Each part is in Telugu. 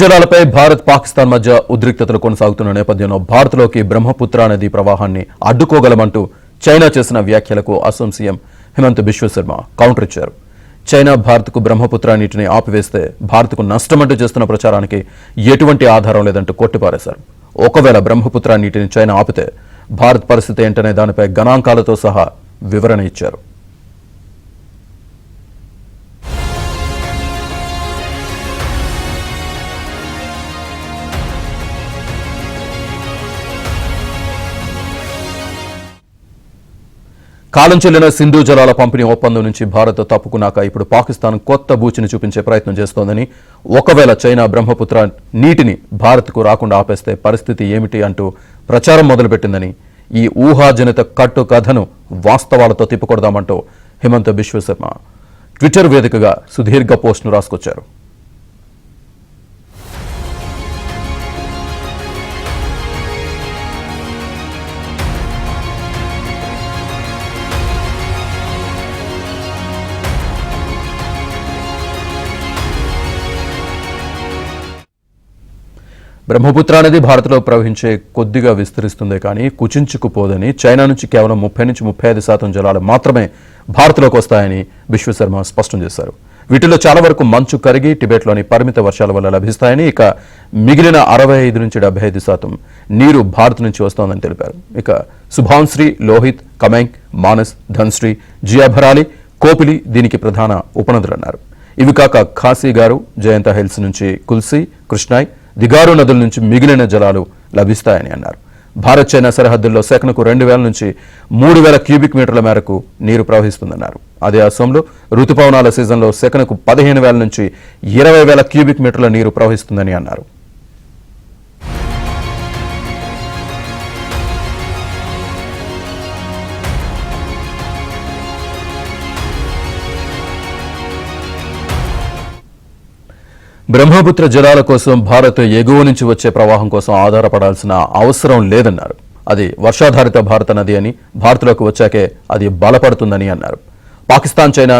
జలాలపై భారత్ పాకిస్తాన్ మధ్య ఉద్రిక్తతలు కొనసాగుతున్న నేపథ్యంలో భారత్లోకి బ్రహ్మపుత్ర నది ప్రవాహాన్ని అడ్డుకోగలమంటూ చైనా చేసిన వ్యాఖ్యలకు అస్సాం సీఎం హిమంత బిశ్వ శర్మ కౌంటర్ ఇచ్చారు. చైనా భారత్కు బ్రహ్మపుత్ర నీటిని ఆపివేస్తే భారత్కు నష్టమంటూ చేస్తున్న ప్రచారానికి ఎటువంటి ఆధారం లేదంటూ కొట్టిపారేశారు. ఒకవేళ బ్రహ్మపుత్ర నీటిని చైనా ఆపితే భారత్ పరిస్థితి ఏంటనే దానిపై గణాంకాలతో సహా వివరణ ఇచ్చారు. కాలం చెల్లిన సింధు జలాల పంపిణీ ఒప్పందం నుంచి భారత్ తప్పుకున్నాక ఇప్పుడు పాకిస్తాన్ కొత్త బూచిని చూపించే ప్రయత్నం చేస్తోందని, ఒకవేళ చైనా బ్రహ్మపుత్ర నీటిని భారత్కు రాకుండా ఆపేస్తే పరిస్థితి ఏమిటి అంటూ ప్రచారం మొదలుపెట్టిందని, ఈ ఊహాజనిత కట్టు కథను వాస్తవాలతో తిప్పుకొడదామంటూ హిమంత బిశ్వ శర్మ ట్విట్టర్ వేదికగా సుదీర్ఘ పోస్టును రాసుకొచ్చారు. బ్రహ్మపుత్ర అనేది భారత్లో ప్రవహించే కొద్దిగా విస్తరిస్తుందే కానీ కుచించుకుపోదని, చైనా నుంచి కేవలం 30-35% జలాలు మాత్రమే భారత్లోకి వస్తాయని విశ్వశర్మ స్పష్టం చేశారు. వీటిలో చాలా వరకు మంచు కరిగి టిబెట్లోని పరిమిత వర్షాల వల్ల లభిస్తాయని, ఇక మిగిలిన 65-75% నీరు భారత్ నుంచి వస్తోందని తెలిపారు. ఇక సుభాన్శ్రీ, లోహిత్, కమెంగ్, మానస్, ధన్శ్రీ, జియాభరాలి, కోపిలి దీనికి ప్రధాన ఉపనదులన్నారు. ఇవి కాక ఖాసీగారు, జయంత హిల్స్ నుంచి కుల్సీ, కృష్ణాయ్, దిగారు నదుల నుంచి మిగిలిన జలాలు లభిస్తాయని అన్నారు. భారత్ చైనా సరిహద్దుల్లో సెకనుకు 2000 నుంచి 3000 క్యూబిక్ మీటర్ల మేరకు నీరు ప్రవహిస్తుందన్నారు. అదే అస్సాంలో రుతుపవనాల సీజన్లో సెకనుకు 15,000 నుంచి 20,000 క్యూబిక్ మీటర్ల నీరు ప్రవహిస్తుందని అన్నారు. బ్రహ్మపుత్ర జలాల కోసం భారత్ ఎగువ నుంచి వచ్చే ప్రవాహం కోసం ఆధారపడాల్సిన అవసరం లేదన్నారు. అది వర్షాధారిత భారత నది అని, భారత్లోకి వచ్చాకే అది బలపడుతుందని అన్నారు. పాకిస్తాన్, చైనా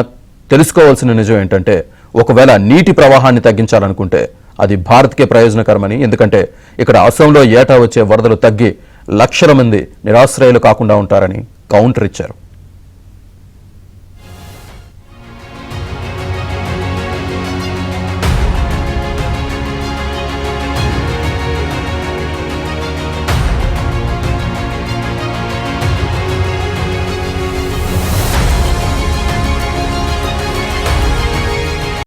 తెలుసుకోవాల్సిన నిజం ఏంటంటే, ఒకవేళ నీటి ప్రవాహాన్ని తగ్గించాలనుకుంటే అది భారత్కే ప్రయోజనకరమని, ఎందుకంటే ఇక్కడ అస్సాంలో ఏటా వచ్చే వరదలు తగ్గి లక్షల మంది నిరాశ్రయులు కాకుండా ఉంటారని కౌంటర్ ఇచ్చారు.